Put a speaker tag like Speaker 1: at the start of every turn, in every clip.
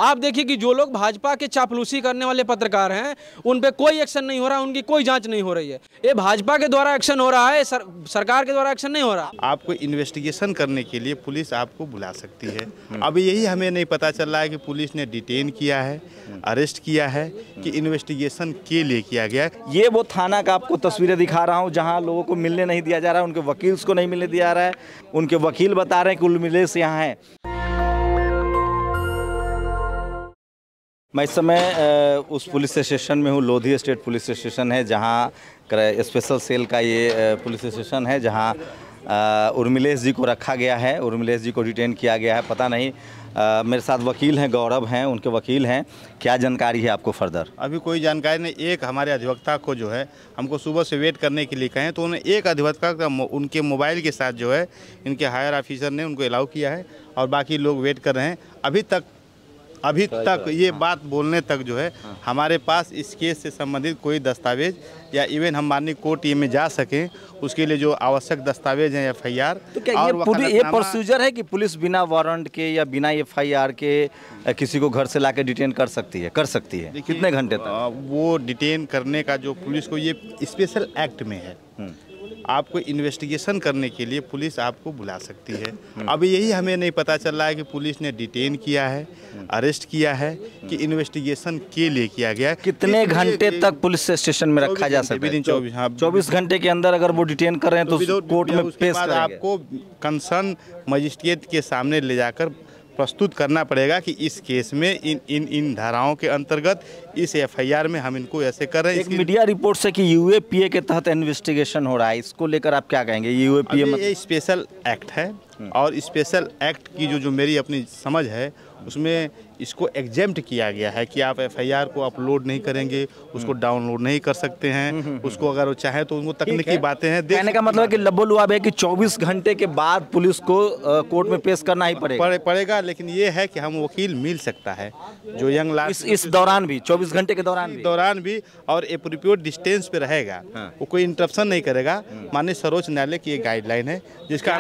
Speaker 1: आप देखिए कि जो लोग भाजपा के चापलूसी करने वाले पत्रकार हैं उन पे कोई एक्शन नहीं हो रहा, उनकी कोई जांच नहीं हो रही है। ये भाजपा के द्वारा एक्शन हो रहा है, सरकार के द्वारा एक्शन नहीं हो रहा।
Speaker 2: आपको इन्वेस्टिगेशन करने के लिए पुलिस आपको बुला सकती है। अब यही हमें नहीं पता चल रहा है कि पुलिस ने डिटेन किया है, अरेस्ट किया है कि इन्वेस्टिगेशन के लिए किया गया।
Speaker 3: ये वो थाना का आपको तस्वीरें दिखा रहा हूँ जहाँ लोगों को मिलने नहीं दिया जा रहा है, उनके वकील को नहीं मिलने दिया जा रहा है। उनके वकील बता रहे हैं कि उर्मिलेश यहाँ है। मैं इस समय उस पुलिस स्टेशन में हूँ, लोधी स्टेट पुलिस स्टेशन है, जहाँ स्पेशल सेल का ये पुलिस स्टेशन है, जहाँ उर्मिलेश जी को रखा गया है, उर्मिलेश जी को डिटेन किया गया है। पता नहीं, मेरे साथ वकील हैं, गौरव हैं, उनके वकील हैं। क्या जानकारी है आपको फर्दर?
Speaker 2: अभी कोई जानकारी नहीं। एक हमारे अधिवक्ता को जो है हमको सुबह से वेट करने के लिए कहें, तो उन्हें एक अधिवक्ता उनके मोबाइल के साथ जो है इनके हायर ऑफिसर ने उनको अलाउ किया है और बाकी लोग वेट कर रहे हैं। अभी तक ये बात बोलने तक जो है हमारे पास इस केस से संबंधित कोई दस्तावेज या इवन हम माननीय कोर्ट में जा सकें उसके लिए जो आवश्यक दस्तावेज हैं, FIR।
Speaker 3: तो क्या ये प्रोसीजर है कि पुलिस बिना वारंट के या बिना FIR के किसी को घर से लाके डिटेन कर सकती है? कितने घंटे तक?
Speaker 2: वो डिटेन करने का जो पुलिस को ये स्पेशल एक्ट में है, आपको इन्वेस्टिगेशन करने के लिए पुलिस आपको बुला सकती है। अब यही हमें नहीं पता चल रहा है कि पुलिस ने डिटेन किया है, अरेस्ट किया है कि इन्वेस्टिगेशन के लिए किया गया।
Speaker 3: कितने घंटे तक पुलिस स्टेशन में रखा जा सकता है? 24 घंटे के अंदर अगर वो डिटेन कर रहे हैं तो कोर्ट में पेश करेंगे।
Speaker 2: आपको कंसर्न मजिस्ट्रेट के सामने ले जाकर प्रस्तुत करना पड़ेगा कि इस केस में इन धाराओं के अंतर्गत इस FIR में हम इनको ऐसे कर रहे हैं।
Speaker 3: एक मीडिया रिपोर्ट से कि UAPA के तहत इन्वेस्टिगेशन हो रहा है, इसको लेकर आप क्या कहेंगे? UAPA मतलब
Speaker 2: ये स्पेशल एक्ट है और स्पेशल एक्ट की जो मेरी अपनी समझ है उसमें इसको एग्जेम्प्ट किया गया है कि आप FIR को अपलोड नहीं करेंगे, उसको डाउनलोड नहीं कर सकते हैं, उसको अगर वो चाहे तो उनको तकनीकी बातें हैं।
Speaker 3: कहने का मतलब है कि लब्बो-लुआब है कि 24 घंटे के बाद पुलिस को कोर्ट में पेश करना ही
Speaker 2: पड़ेगा। लेकिन ये है कि हम वकील मिल सकता है जो यंग लास्ट
Speaker 3: इस दौरान भी 24 घंटे के दौरान
Speaker 2: भी और एप्रोप्रिएट डिस्टेंस पे रहेगा। वो कोई इंटरप्शन नहीं करेगा। माननीय सर्वोच्च न्यायालय की एक गाइडलाइन है, जिसका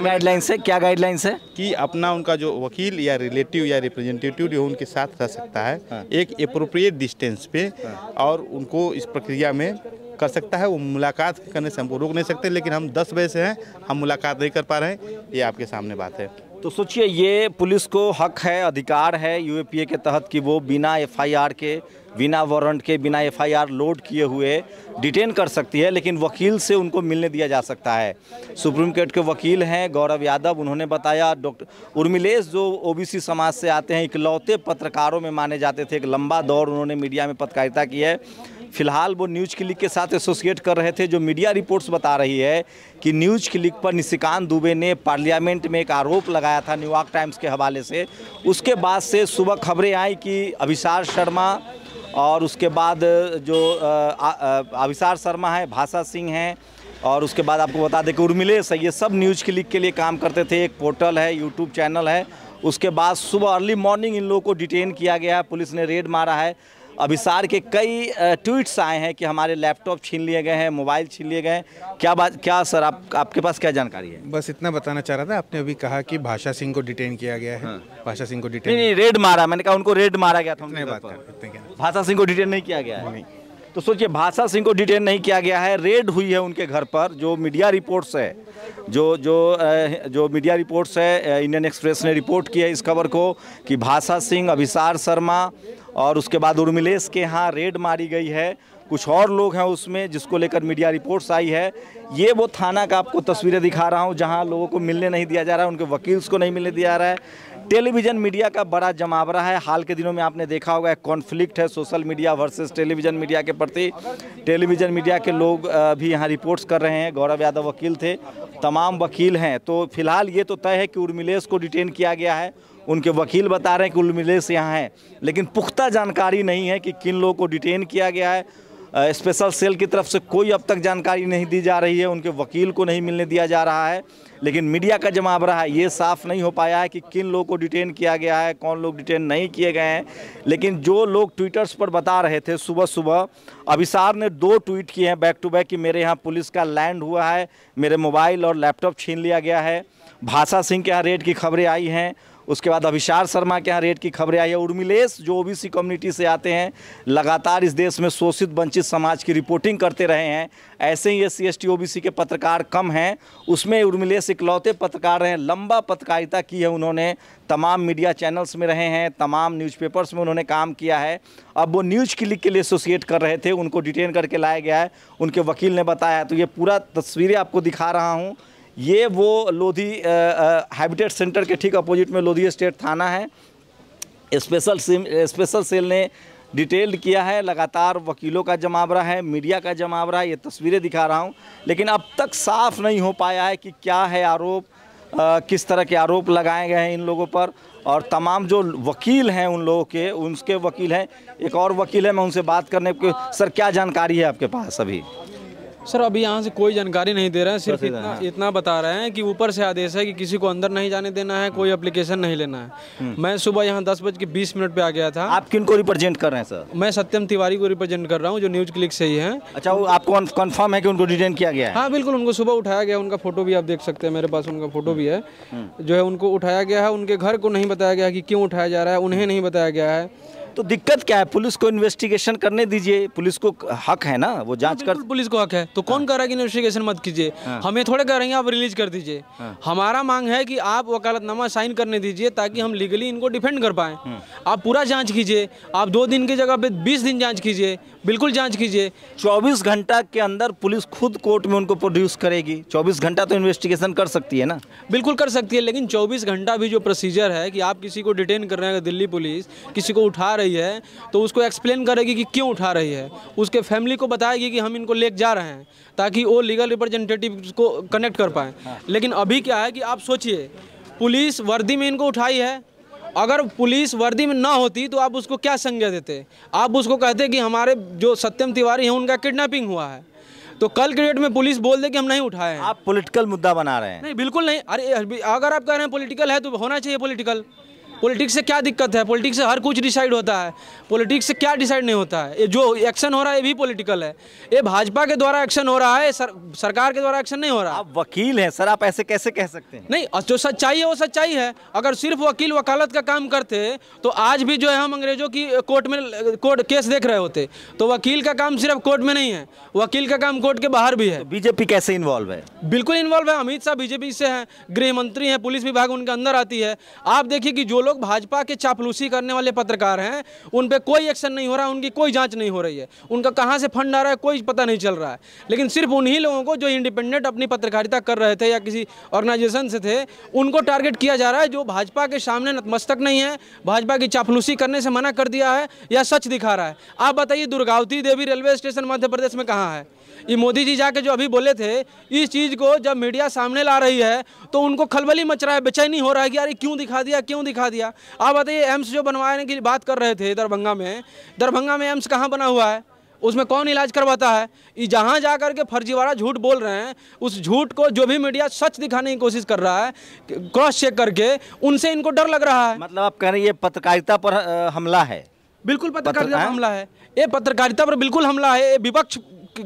Speaker 3: क्या गाइडलाइंस है
Speaker 2: कि अपना उनका जो वकील या रिलेटिव या रिप्रेजेंटेटिव जो उनके साथ रह सकता है एक एप्रोप्रिएट डिस्टेंस पे, और उनको इस प्रक्रिया में कर सकता है। वो मुलाकात करने से हमको रोक नहीं सकते, लेकिन हम 10 बजे से हैं, हम मुलाकात नहीं कर पा रहे हैं। ये आपके सामने बात है।
Speaker 3: तो सोचिए, ये पुलिस को हक है, अधिकार है UAPA के तहत कि वो बिना FIR के, बिना वारंट के, बिना FIR लोड किए हुए डिटेन कर सकती है, लेकिन वकील से उनको मिलने दिया जा सकता है। सुप्रीम कोर्ट के वकील हैं गौरव यादव, उन्होंने बताया डॉक्टर उर्मिलेश जो OBC समाज से आते हैं, इकलौते पत्रकारों में माने जाते थे। एक लंबा दौर उन्होंने मीडिया में पत्रकारिता की है। फिलहाल वो न्यूज़ क्लिक के साथ एसोसिएट कर रहे थे। जो मीडिया रिपोर्ट्स बता रही है कि न्यूज़ क्लिक पर निशिकांत दुबे ने पार्लियामेंट में एक आरोप लगाया था न्यूयॉर्क टाइम्स के हवाले से। उसके बाद से सुबह खबरें आई कि अभिसार शर्मा और उसके बाद जो अभिसार शर्मा है, भाषा सिंह हैं, और उसके बाद आपको बता दें कि उर्मिलेश है, ये सब न्यूज़ क्लिक के लिए काम करते थे। एक पोर्टल है, यूट्यूब चैनल है। उसके बाद सुबह अर्ली मॉर्निंग इन लोगों को डिटेन किया गया है, पुलिस ने रेड मारा है। अभिसार के कई ट्वीट्स आए हैं कि हमारे लैपटॉप छीन लिए गए हैं, मोबाइल छीन लिए गए हैं। क्या सर आपके पास क्या जानकारी है?
Speaker 4: बस इतना बताना चाह रहा था। आपने अभी कहा कि भाषा सिंह को डिटेन किया गया है। भाषा सिंह को डिटेन
Speaker 3: नहीं, रेड मारा, मैंने कहा उनको रेड मारा गया था।
Speaker 4: भाषा
Speaker 3: सिंह को डिटेन नहीं किया गया है। तो सोचिए, भाषा सिंह को डिटेन नहीं किया गया है, रेड हुई है उनके घर पर। जो मीडिया रिपोर्ट्स है, जो मीडिया रिपोर्ट्स है, इंडियन एक्सप्रेस ने रिपोर्ट किया है इस खबर को कि भाषा सिंह, अभिसार शर्मा और उसके बाद उर्मिलेश के यहाँ रेड मारी गई है। कुछ और लोग हैं उसमें, जिसको लेकर मीडिया रिपोर्ट्स आई है। ये वो थाना का आपको तस्वीरें दिखा रहा हूँ जहाँ लोगों को मिलने नहीं दिया जा रहा है, उनके वकील को नहीं मिलने दिया जा रहा है। टेलीविज़न मीडिया का बड़ा जमावड़ा है। हाल के दिनों में आपने देखा होगा, एक कॉन्फ्लिक्ट है social media versus television media के प्रति। टेलीविज़न मीडिया के लोग भी यहाँ रिपोर्ट्स कर रहे हैं। गौरव यादव वकील थे, तमाम वकील हैं। तो फिलहाल ये तो तय है कि उर्मिलेश को डिटेन किया गया है। उनके वकील बता रहे हैं कि उर्मिलेश यहाँ है, लेकिन पुख्ता जानकारी नहीं है कि किन लोगों को डिटेन किया गया है। स्पेशल सेल की तरफ से कोई अब तक जानकारी नहीं दी जा रही है, उनके वकील को नहीं मिलने दिया जा रहा है। लेकिन मीडिया का जमावड़ा है, ये साफ नहीं हो पाया है कि किन लोगों को डिटेन किया गया है, कौन लोग डिटेन नहीं किए गए हैं। लेकिन जो लोग ट्विटर्स पर बता रहे थे सुबह सुबह, अभिसार ने 2 ट्वीट किए हैं बैक टू बैक कि मेरे यहाँ पुलिस का लैंड हुआ है, मेरे मोबाइल और लैपटॉप छीन लिया गया है। भाषा सिंह के यहाँ रेड की खबरें आई हैं। उसके बाद अभिषार शर्मा के यहाँ रेड की खबरें आई है। उर्मिलेश जो ओबीसी कम्युनिटी से आते हैं, लगातार इस देश में शोषित वंचित समाज की रिपोर्टिंग करते रहे हैं। ऐसे ही SC ST OBC के पत्रकार कम हैं, उसमें उर्मिलेश इकलौते पत्रकार रहे हैं। लंबा पत्रकारिता की है उन्होंने, तमाम मीडिया चैनल्स में रहे हैं, तमाम न्यूज़पेपर्स में उन्होंने काम किया है। अब वो न्यूज़ क्लिक के लिए एसोसिएट कर रहे थे, उनको डिटेन करके लाया गया है, उनके वकील ने बताया। तो ये पूरा तस्वीरें आपको दिखा रहा हूँ। ये वो लोधी हैबिटेट सेंटर के ठीक अपोजिट में लोधी स्टेट थाना है। स्पेशल सेल ने डिटेल्ड किया है। लगातार वकीलों का जमावड़ा है, मीडिया का जमावड़ा है। ये तस्वीरें दिखा रहा हूँ, लेकिन अब तक साफ नहीं हो पाया है कि क्या है आरोप, किस तरह के आरोप लगाए गए हैं इन लोगों पर। और तमाम जो वकील हैं उन लोगों के, उनके वकील हैं, एक और वकील है, मैं उनसे बात करने को। सर, क्या जानकारी है आपके पास अभी?
Speaker 1: सर अभी यहाँ से कोई जानकारी नहीं दे रहे हैं, सिर्फ इतना बता रहे हैं कि ऊपर से आदेश है कि किसी को अंदर नहीं जाने देना है, कोई एप्लीकेशन नहीं लेना है। मैं सुबह यहाँ 10:20 पे आ गया था।
Speaker 3: आप किन को रिप्रेजेंट कर रहे हैं सर?
Speaker 1: मैं सत्यम तिवारी को रिप्रेजेंट कर रहा हूँ, जो न्यूज क्लिक से ही है।
Speaker 3: अच्छा, वो आपको कंफर्म है कि उनको डिटेन किया गया है?
Speaker 1: हाँ बिल्कुल, उनको सुबह उठाया गया। उनका फोटो भी आप देख सकते हैं, मेरे पास उनका फोटो भी है। जो है उनको उठाया गया है, उनके घर को नहीं बताया गया कि क्यों उठाया जा रहा है, उन्हें नहीं बताया गया है।
Speaker 3: तो दिक्कत क्या है? पुलिस को इन्वेस्टिगेशन करने दीजिए, पुलिस को हक है ना, वो जांच कर।
Speaker 1: पुलिस को हक है, तो कौन कह रहा है कि इन्वेस्टिगेशन मत कीजिए? हमें थोड़े कह रहे हैं आप रिलीज कर दीजिए। हमारा मांग है कि आप वकालतनामा साइन करने दीजिए, ताकि हम लीगली इनको डिफेंड कर पाएं। आप पूरा जांच कीजिए, आप 2 दिन की जगह पे 20 दिन जांच कीजिए, बिल्कुल जांच कीजिए।
Speaker 3: 24 घंटा के अंदर पुलिस खुद कोर्ट में उनको प्रोड्यूस करेगी। 24 घंटा तो इन्वेस्टिगेशन कर सकती है ना?
Speaker 1: बिल्कुल कर सकती है, लेकिन 24 घंटा भी जो प्रोसीजर है कि आप किसी को डिटेन कर रहे हैं, दिल्ली पुलिस किसी को उठा रही है तो उसको एक्सप्लेन करेगी कि क्यों उठा रही है, उसके फैमिली को बताएगी कि हम इनको लेके जा रहे हैं, ताकि वो लीगल रिप्रेजेंटेटिव को कनेक्ट कर पाएँ। लेकिन अभी क्या है कि आप सोचिए, पुलिस वर्दी में इनको उठाई है। अगर पुलिस वर्दी में ना होती तो आप उसको क्या संज्ञा देते? आप उसको कहते कि हमारे जो सत्यम तिवारी हैं उनका किडनैपिंग हुआ है, तो कल के डेट में पुलिस बोल दे कि हम नहीं उठाए हैं।
Speaker 3: आप पॉलिटिकल मुद्दा बना रहे हैं?
Speaker 1: नहीं, बिल्कुल नहीं। अरे अगर आप कह रहे हैं पॉलिटिकल है तो होना चाहिए पॉलिटिकल। पॉलिटिक्स से क्या दिक्कत है? पॉलिटिक्स से हर कुछ डिसाइड होता है। पॉलिटिक्स से क्या डिसाइड नहीं होता है? ये जो एक्शन हो रहा है ये भी पॉलिटिकल है। ये भाजपा के द्वारा एक्शन हो रहा है, सरकार के द्वारा एक्शन नहीं हो रहा।
Speaker 3: आप वकील हैं सर, आप ऐसे कैसे कह सकते हैं?
Speaker 1: नहीं, जो सच्चाई है वो सच्चाई है। अगर सिर्फ वकील वकालत का काम करते तो आज भी जो है हम अंग्रेजों की कोर्ट केस देख रहे होते। तो वकील का काम सिर्फ कोर्ट में नहीं है, वकील का काम कोर्ट के बाहर भी है।
Speaker 3: तो बीजेपी कैसे इन्वॉल्व है?
Speaker 1: बिल्कुल इन्वॉल्व है। अमित शाह बीजेपी से हैं, गृह मंत्री हैं, पुलिस विभाग उनके अंदर आती है। आप देखिए कि जो लोग भाजपा के चापलूसी करने वाले पत्रकार हैं उन पे कोई एक्शन नहीं हो रहा, उनकी कोई जांच नहीं हो रही है, उनका कहां से फंड आ रहा है कोई पता नहीं चल रहा है। लेकिन सिर्फ उन्हीं लोगों को जो इंडिपेंडेंट अपनी पत्रकारिता कर रहे थे या किसी ऑर्गेनाइजेशन से थे, उनको टारगेट किया जा रहा है। जो भाजपा के सामने नतमस्तक नहीं है, भाजपा की चापलूसी करने से मना कर दिया है या सच दिखा रहा है। आप बताइए, दुर्गावती देवी रेलवे स्टेशन मध्य प्रदेश में कहाँ है? ये मोदी जी जाके जो अभी बोले थे, इस चीज़ को जब मीडिया सामने ला रही है तो उनको खलबली मच रहा है, बेचैनी हो रहा है कि यार क्यों दिखा दिया, क्यों दिखा दिया। आप बताइए, एम्स जो बनवाने की बात कर रहे थे दरभंगा में एम्स कहाँ बना हुआ है? उसमें कौन इलाज करवाता है? ये जहाँ जा कर के फर्जीवाड़ा झूठ बोल रहे हैं, उस झूठ को जो भी मीडिया सच दिखाने की कोशिश कर रहा है क्रॉस चेक करके, उनसे इनको डर लग रहा है।
Speaker 3: मतलब आप कह रहे हैं ये पत्रकारिता पर हमला है?
Speaker 1: बिल्कुल पत्रकारिता पर हमला है, ये पत्रकारिता पर बिल्कुल हमला है। ये विपक्ष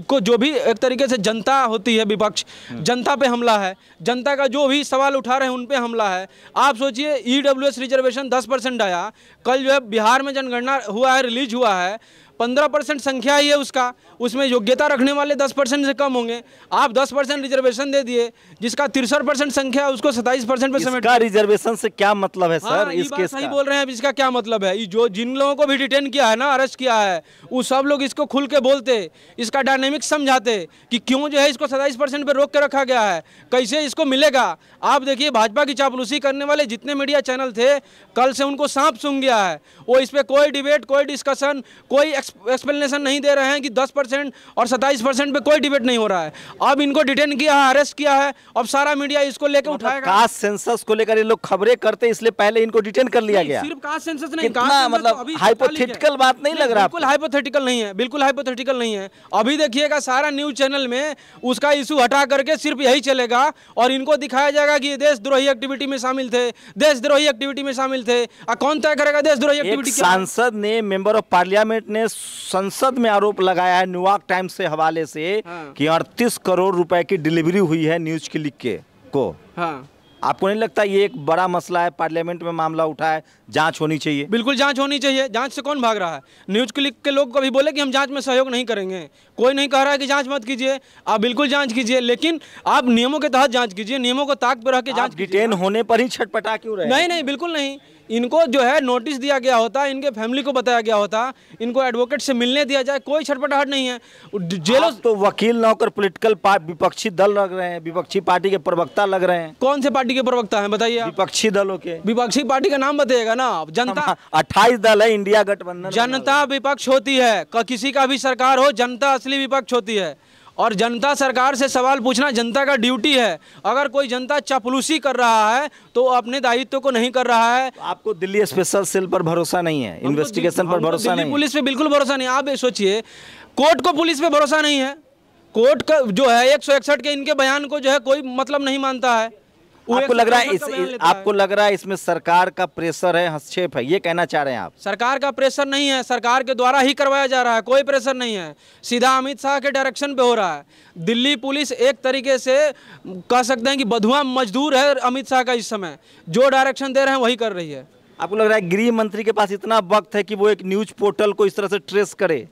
Speaker 1: को जो भी एक तरीके से जनता होती है, विपक्ष जनता पे हमला है। जनता का जो भी सवाल उठा रहे हैं उन पे हमला है। आप सोचिए, EWS रिजर्वेशन 10% आया, कल जो है बिहार में जनगणना हुआ है, रिलीज हुआ है, 15% संख्या ही है उसका, उसमें योग्यता रखने वाले 10% से कम होंगे। आप 10% रिजर्वेशन दे दिए, जिसका 63% संख्या है उसको 27% पे समेट।
Speaker 3: इसका रिजर्वेशन से क्या मतलब है सर?
Speaker 1: हाँ, इस केस सही बोल रहे हैं। अब इसका क्या मतलब है? जो जिन लोगों को भी डिटेन किया है ना, अरेस्ट किया है, वो सब लोग इसको खुल के बोलते, इसका डायनेमिक्स समझाते कि क्यों जो है इसको 27% पे रोक के रखा गया है, कैसे इसको मिलेगा। आप देखिए, भाजपा की चापलूसी करने वाले जितने मीडिया चैनल थे, कल से उनको सांप सूंघ गया है। वो इस पर कोई डिबेट, कोई डिस्कशन, कोई एक्सप्लेनेशन नहीं दे रहे हैं कि 10% और 27% पे कोई डिबेट नहीं हो रहा है। अब इनको डिटेन किया है, अरेस्ट किया है, अब सारा मीडिया इसको लेकर उठाएगा।
Speaker 3: कास्ट सेंसस को लेकर ये लोग खबरें करते, इसलिए पहले इनको डिटेन कर लिया गया।
Speaker 1: सिर्फ कास्ट सेंसस नहीं,
Speaker 3: मतलब हाइपोथेटिकल बात नहीं लग रहा?
Speaker 1: बिल्कुल हाइपोथेटिकल नहीं है, बिल्कुल हाइपोथेटिकल नहीं है। अभी देखिएगा सारा न्यूज चैनल में उसका इशू हटा करके सिर्फ यही चलेगा और इनको दिखाया जाएगा कि ये देशद्रोही एक्टिविटी में शामिल थे, देशद्रोही एक्टिविटी में शामिल थे। कौन तय करेगा देशद्रोही एक्टिविटी?
Speaker 3: सांसद ने, मेंबर ऑफ पार्लियामेंट ने संसद में आरोप लगाया है न्यूयॉर्क टाइम्स से हवाले से कि 38 करोड़ रुपए की डिलीवरी हुई है न्यूज क्लिक के को। आपको नहीं लगता ये एक बड़ा मसला है, पार्लियामेंट में मामला उठा है, जांच होनी चाहिए?
Speaker 1: बिल्कुल जांच होनी चाहिए। जांच से कौन भाग रहा है? न्यूज़ क्लिक के लोग कभी बोले कि हम जांच में सहयोग नहीं करेंगे? कोई नहीं कह रहा है कि जांच मत कीजिए, आप बिल्कुल जांच कीजिए, लेकिन आप नियमों के तहत जांच कीजिए, नियमों को ताक पर रख के जांच कीजिए।
Speaker 3: डिटेन होने पर ही छटपटा क्यों रहे?
Speaker 1: नहीं नहीं, बिल्कुल नहीं। इनको जो है नोटिस दिया गया होता, इनके फैमिली को बताया गया होता, इनको एडवोकेट से मिलने दिया जाए, कोई छटपटाहट नहीं है। जेलों
Speaker 3: तो वकील ना होकर पॉलिटिकल विपक्षी दल लग रहे हैं, विपक्षी पार्टी के प्रवक्ता लग रहे हैं।
Speaker 1: कौन से पार्टी के प्रवक्ता हैं बताइए आप?
Speaker 3: विपक्षी दलों के।
Speaker 1: विपक्षी पार्टी का नाम बताइएगा ना। जनता
Speaker 3: 28 दल है इंडिया गठबंधन।
Speaker 1: जनता विपक्ष होती है, किसी का भी सरकार हो, जनता असली विपक्ष होती है। और जनता सरकार से सवाल पूछना जनता का ड्यूटी है। अगर कोई जनता चापलूसी कर रहा है तो अपने दायित्व को नहीं कर रहा है।
Speaker 3: आपको दिल्ली स्पेशल सेल पर भरोसा नहीं है, इन्वेस्टिगेशन पर भरोसा नहीं?
Speaker 1: पुलिस पे बिल्कुल भरोसा नहीं। आप ये सोचिए, कोर्ट को पुलिस पे भरोसा नहीं है। कोर्ट का जो है 161 के इनके बयान को जो है कोई मतलब नहीं मानता है।
Speaker 3: आपको लग रहा है इसमें सरकार का प्रेशर है, हस्तक्षेप है, ये कहना चाह रहे हैं आप?
Speaker 1: सरकार का प्रेशर नहीं है, सरकार के द्वारा ही करवाया जा रहा है, कोई प्रेशर नहीं है। सीधा अमित शाह के डायरेक्शन पे हो रहा है। दिल्ली पुलिस एक तरीके से कह सकते हैं कि बधुआ मजदूर है अमित शाह का। इस समय जो डायरेक्शन दे रहे हैं वही कर रही है।
Speaker 3: आपको लग रहा है गृह मंत्री के पास इतना वक्त है कि वो एक न्यूज पोर्टल को इस तरह से ट्रेस करे?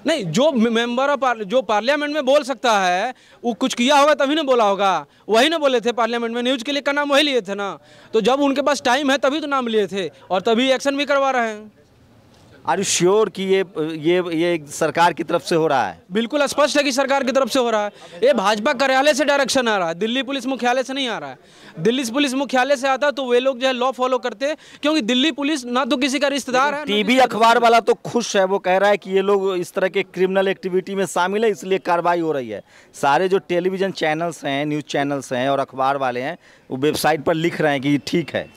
Speaker 1: नहीं, जो मेंबर ऑफ जो पार्लियामेंट में बोल सकता है वो कुछ किया होगा तभी ना बोला होगा। वही ना बोले थे पार्लियामेंट में, न्यूज़ के लिए का नाम वही लिए थे ना। तो जब उनके पास टाइम है तभी तो नाम लिए थे और तभी एक्शन भी करवा रहे हैं।
Speaker 3: आर यू श्योर कि ये सरकार की तरफ से हो रहा है?
Speaker 1: बिल्कुल स्पष्ट है कि सरकार की तरफ से हो रहा है। ये भाजपा कार्यालय से डायरेक्शन आ रहा है, दिल्ली पुलिस मुख्यालय से नहीं आ रहा है। दिल्ली पुलिस मुख्यालय से आता तो वे लोग जो है लॉ फॉलो करते, क्योंकि दिल्ली पुलिस ना तो किसी का रिश्तेदार है।
Speaker 3: टीवी अखबार वाला तो खुश है, वो कह रहा है कि ये लोग इस तरह के क्रिमिनल एक्टिविटी में शामिल है इसलिए कार्रवाई हो रही है। सारे जो टेलीविजन चैनल्स हैं, न्यूज़ चैनल्स हैं और अखबार वाले हैं, वो वेबसाइट पर लिख रहे हैं कि ठीक है।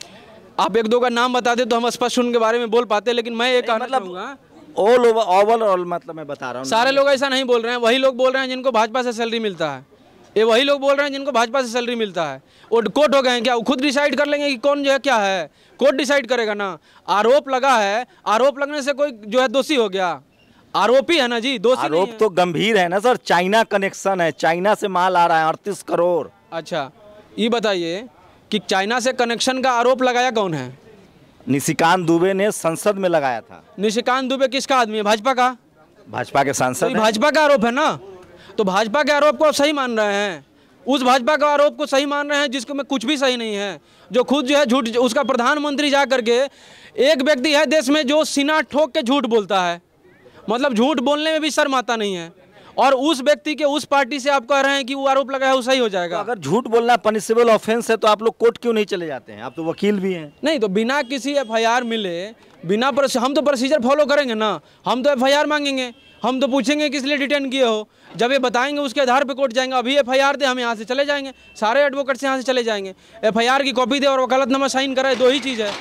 Speaker 1: आप एक दो का नाम बता दे तो हम स्पष्ट उनके बारे में बोल पाते, लेकिन मैं ये कहना चाहूँगा
Speaker 3: ओवरऑल मतलब मैं बता रहा हूँ,
Speaker 1: सारे लोग ऐसा नहीं बोल रहे हैं। वही लोग बोल रहे हैं जिनको भाजपा से सैलरी मिलता है। ये वही लोग बोल रहे हैं जिनको भाजपा से सैलरी मिलता है। वो कोर्ट हो गए हैं क्या? वो खुद डिसाइड कर लेंगे कि कौन जो है क्या है? कोर्ट डिसाइड करेगा ना। आरोप लगा है, आरोप लगने से कोई जो है दोषी हो गया? आरोपी है ना जी, दोषी नहीं है।
Speaker 3: आरोप तो गंभीर है ना सर। चाइना कनेक्शन है, चाइना से माल आ रहा है 38 करोड़।
Speaker 1: अच्छा, ये बताइए कि चाइना से कनेक्शन का आरोप लगाया कौन है?
Speaker 3: निशिकांत दुबे ने संसद में लगाया था।
Speaker 1: निशिकांत दुबे किसका आदमी है? भाजपा का।
Speaker 3: भाजपा के सांसद।
Speaker 1: तो भाजपा का आरोप है ना, तो भाजपा के आरोप को आप सही मान रहे हैं। उस भाजपा का आरोप को सही मान रहे हैं जिसको में कुछ भी सही नहीं है, जो खुद जो है झूठ। उसका प्रधानमंत्री जा करके, एक व्यक्ति है देश में जो सीना ठोक के झूठ बोलता है, मतलब झूठ बोलने में भी शर्म आता नहीं है, और उस व्यक्ति के उस पार्टी से आप कह रहे हैं कि वो आरोप लगाया वो सही हो जाएगा।
Speaker 3: तो अगर झूठ बोलना पनिशेबल ऑफेंस है तो आप लोग कोर्ट क्यों नहीं चले जाते हैं? आप तो वकील भी हैं।
Speaker 1: नहीं, तो बिना किसी एफआईआर मिले, बिना हम तो प्रोसीजर फॉलो करेंगे ना। हम तो एफआईआर मांगेंगे, हम तो पूछेंगे किस लिए डिटेन किए हो। जब ये बताएंगे उसके आधार पे कोर्ट जाएंगे। अभी एफआईआर दे, हम यहाँ से चले जाएंगे, सारे एडवोकेट से यहाँ से चले जाएंगे। एफआईआर की कॉपी दे और वकालतनामा साइन कराए, दो ही चीज़ है।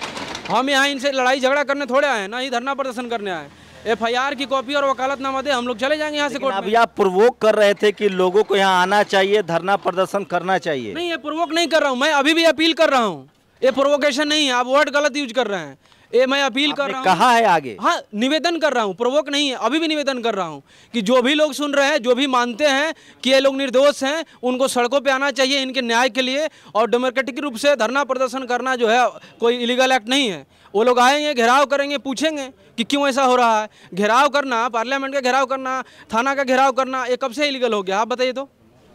Speaker 1: हम यहाँ इनसे लड़ाई झगड़ा करने थोड़े आए, ना ही धरना प्रदर्शन करने आए। एफआईआर की कॉपी और वकालतनामा दे, हम लोग चले जाएंगे यहाँ से कोर्ट में।
Speaker 3: अभी आप प्रोवोक कर रहे थे कि लोगों को यहाँ आना चाहिए, धरना प्रदर्शन करना चाहिए।
Speaker 1: नहीं, ये प्रोवोक नहीं कर रहा हूँ मैं, अभी भी अपील कर रहा हूँ। ये प्रोवोकेशन नहीं है, आप वर्ड गलत यूज कर रहे हैं। ये मैं अपील कर रहा हूँ।
Speaker 3: कहा है आगे?
Speaker 1: हाँ, निवेदन कर रहा हूँ, प्रोवोक नहीं है। अभी भी निवेदन कर रहा हूँ कि जो भी लोग सुन रहे हैं, जो भी मानते हैं कि ये लोग निर्दोष हैं, उनको सड़कों पे आना चाहिए इनके न्याय के लिए। और डेमोक्रेटिक रूप से धरना प्रदर्शन करना जो है कोई इलीगल एक्ट नहीं है। वो लोग आएंगे, घेराव करेंगे, पूछेंगे कि क्यों ऐसा हो रहा है। घेराव करना, पार्लियामेंट का घेराव करना, थाना का घेराव करना, ये कब से इलीगल हो गया? आप बताइए तो,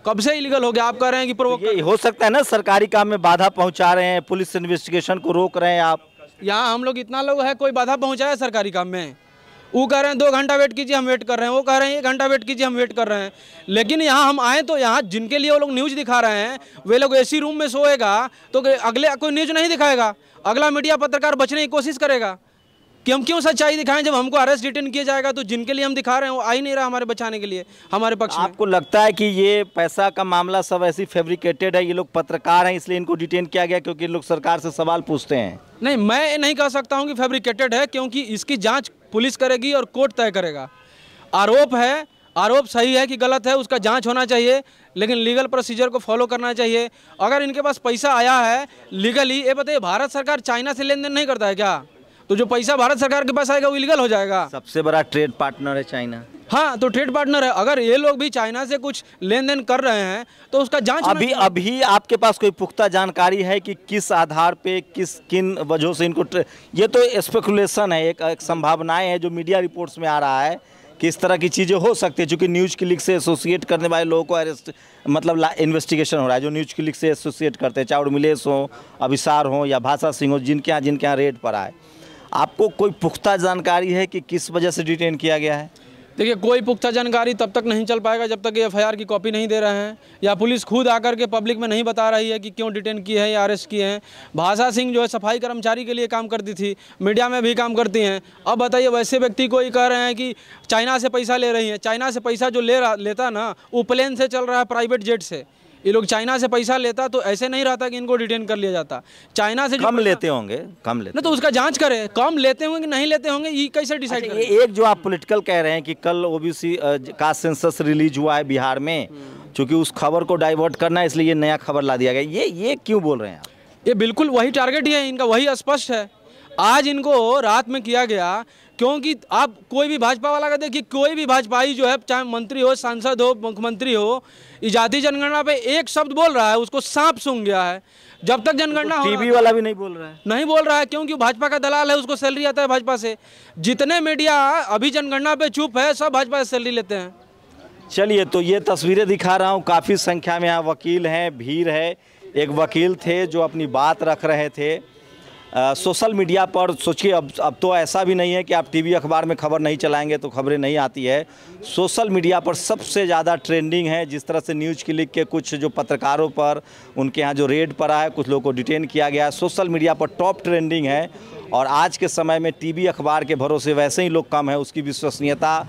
Speaker 1: कब से इलीगल हो गया? आप कह रहे हैं कि प्रोवोक।
Speaker 3: ये हो सकता है ना सरकारी काम में बाधा पहुंचा रहे हैं, पुलिस इन्वेस्टिगेशन को रोक रहे हैं आप।
Speaker 1: यहाँ हम लोग इतना लोग है, कोई बाधा पहुँचाया सरकारी काम में? वो कह रहे हैं 2 घंटा वेट कीजिए, हम वेट कर रहे हैं। वो कह रहे हैं 1 घंटा वेट कीजिए, हम वेट कर रहे हैं। लेकिन यहाँ हम आए तो यहाँ जिनके लिए वो लोग न्यूज़ दिखा रहे हैं, वे लोग एसी रूम में सोएगा तो अगले कोई न्यूज़ नहीं दिखाएगा। अगला मीडिया पत्रकार बचने की कोशिश करेगा कि हम क्यों सच्चाई दिखाएं। जब हमको अरेस्ट डिटेन किया जाएगा तो जिनके लिए हम दिखा रहे हैं वो आ ही नहीं रहा हमारे बचाने के लिए, हमारे पक्ष में।
Speaker 3: आपको लगता है कि ये पैसा का मामला सब ऐसी फैब्रिकेटेड है, ये लोग पत्रकार हैं इसलिए इनको डिटेन किया गया क्योंकि लोग सरकार से सवाल पूछते हैं?
Speaker 1: नहीं, मैं नहीं कह सकता हूँ कि फैब्रिकेटेड है, क्योंकि इसकी जाँच पुलिस करेगी और कोर्ट तय करेगा। आरोप है, आरोप सही है कि गलत है, उसका जांच होना चाहिए, लेकिन लीगल प्रोसीजर को फॉलो करना चाहिए। अगर इनके पास पैसा आया है लीगली, ये बताइए भारत सरकार चाइना से लेन देन नहीं करता है क्या? तो जो पैसा भारत सरकार के पास आएगा वो इलीगल हो जाएगा।
Speaker 3: सबसे बड़ा ट्रेड पार्टनर है चाइना।
Speaker 1: हाँ, तो ट्रेड पार्टनर है। अगर ये लोग भी चाइना से कुछ लेन देन कर रहे हैं तो उसका जांच
Speaker 3: अभी आपके पास कोई पुख्ता जानकारी है कि किस आधार पे किन वजहों से इनको ये तो स्पेकुलेशन है, एक संभावनाएं है जो मीडिया रिपोर्ट्स में आ रहा है कि इस तरह की चीज़ें हो सकती है, क्योंकि न्यूज़ क्लिक से एसोसिएट करने वाले लोगों को अरेस्ट मतलब इन्वेस्टिगेशन हो रहा है, जो न्यूज़ क्लिक से एसोसिएट करते हैं, चाहे उर्मिलेश हो, अभिसार हो या भाषा सिंह हो, जिनके यहाँ रेड पर आए। आपको कोई पुख्ता जानकारी है कि किस वजह से डिटेन किया गया है?
Speaker 1: देखिए, कोई पुख्ता जानकारी तब तक नहीं चल पाएगा जब तक ये एफआईआर की कॉपी नहीं दे रहे हैं या पुलिस खुद आकर के पब्लिक में नहीं बता रही है कि क्यों डिटेन किए हैं या अरेस्ट किए हैं। भाषा सिंह जो है सफाई कर्मचारी के लिए काम करती थी, मीडिया में भी काम करती हैं। अब बताइए, वैसे व्यक्ति को ही कह रहे हैं कि चाइना से पैसा ले रही हैं। चाइना से पैसा जो लेता ना, वो प्लेन से चल रहा है, प्राइवेट जेट से। ये लोग चाइना से पैसा लेता तो ऐसे नहीं रहता कि इनको डिटेन कर लिया जाता। चाइना से
Speaker 3: कम लेते होंगे, कम लेते
Speaker 1: ना, तो उसका जांच करें, कम लेते होंगे कि नहीं लेते होंगे, ये कैसे डिसाइड करें?
Speaker 3: एक जो आप पॉलिटिकल कह रहे हैं कि कल ओबीसी का सेंसस रिलीज हुआ है बिहार में, क्योंकि उस खबर को डाइवर्ट करना है इसलिए ये नया खबर ला दिया गया, ये क्यों बोल रहे हैं आप?
Speaker 1: ये बिल्कुल वही टारगेट ही है इनका, वही स्पष्ट है। आज इनको रात में किया गया क्योंकि आप कोई भी भाजपा वाला का देखिए, कोई भी भाजपाई जो है, चाहे मंत्री हो, सांसद हो, मुख्यमंत्री हो, जाति जनगणना पे एक शब्द बोल रहा है उसको सांप सूंघ गया है। जब तक जनगणना हो,
Speaker 3: टीवी वाला भी नहीं बोल रहा है,
Speaker 1: क्योंकि भाजपा का दलाल है, उसको सैलरी आता है भाजपा से। जितने मीडिया अभी जनगणना पे चुप है, सब भाजपा से सैलरी लेते हैं।
Speaker 3: चलिए, तो ये तस्वीरें दिखा रहा हूँ, काफ़ी संख्या में यहाँ वकील हैं, भीड़ है। एक वकील थे जो अपनी बात रख रहे थे। सोशल मीडिया पर सोचिए, अब तो ऐसा भी नहीं है कि आप टीवी अखबार में खबर नहीं चलाएंगे तो खबरें नहीं आती है। सोशल मीडिया पर सबसे ज़्यादा ट्रेंडिंग है। जिस तरह से न्यूज़ क्लिक के कुछ जो पत्रकारों पर, उनके यहाँ जो रेड पड़ा है, कुछ लोगों को डिटेन किया गया है, सोशल मीडिया पर टॉप ट्रेंडिंग है। और आज के समय में टीवी अखबार के भरोसे वैसे ही लोग कम है, उसकी विश्वसनीयता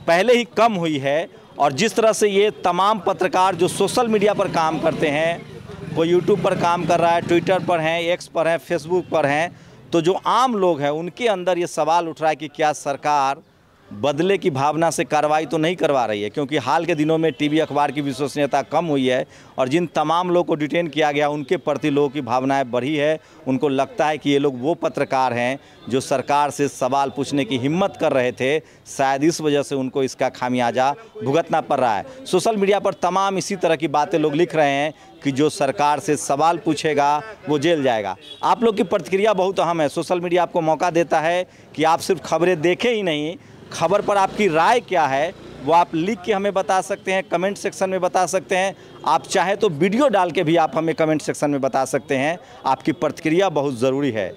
Speaker 3: पहले ही कम हुई है। और जिस तरह से ये तमाम पत्रकार जो सोशल मीडिया पर काम करते हैं, कोई यूट्यूब पर काम कर रहा है, ट्विटर पर हैं, एक्स पर हैं, फेसबुक पर हैं, तो जो आम लोग हैं उनके अंदर ये सवाल उठ रहा है कि क्या सरकार बदले की भावना से कार्रवाई तो नहीं करवा रही है, क्योंकि हाल के दिनों में टीवी अखबार की विश्वसनीयता कम हुई है और जिन तमाम लोगों को डिटेन किया गया उनके प्रति लोगों की भावनाएं बढ़ी है। उनको लगता है कि ये लोग वो पत्रकार हैं जो सरकार से सवाल पूछने की हिम्मत कर रहे थे, शायद इस वजह से उनको इसका खामियाजा भुगतना पड़ रहा है। सोशल मीडिया पर तमाम इसी तरह की बातें लोग लिख रहे हैं कि जो सरकार से सवाल पूछेगा वो जेल जाएगा। आप लोग की प्रतिक्रिया बहुत अहम है। सोशल मीडिया आपको मौका देता है कि आप सिर्फ खबरें देखें ही नहीं, खबर पर आपकी राय क्या है वो आप लिख के हमें बता सकते हैं, कमेंट सेक्शन में बता सकते हैं। आप चाहे तो वीडियो डाल के भी आप हमें कमेंट सेक्शन में बता सकते हैं। आपकी प्रतिक्रिया बहुत ज़रूरी है।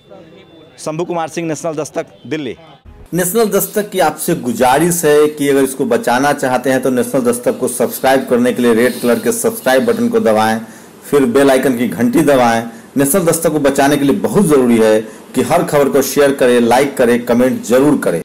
Speaker 3: शंभू कुमार सिंह, नेशनल दस्तक, दिल्ली।
Speaker 5: नेशनल दस्तक की आपसे गुजारिश है कि अगर इसको बचाना चाहते हैं तो नेशनल दस्तक को सब्सक्राइब करने के लिए रेड कलर के सब्सक्राइब बटन को दबाएं, फिर बेल आइकन की घंटी दबाएं। नेशनल दस्तक को बचाने के लिए बहुत ज़रूरी है कि हर खबर को शेयर करें, लाइक करें, कमेंट जरूर करें।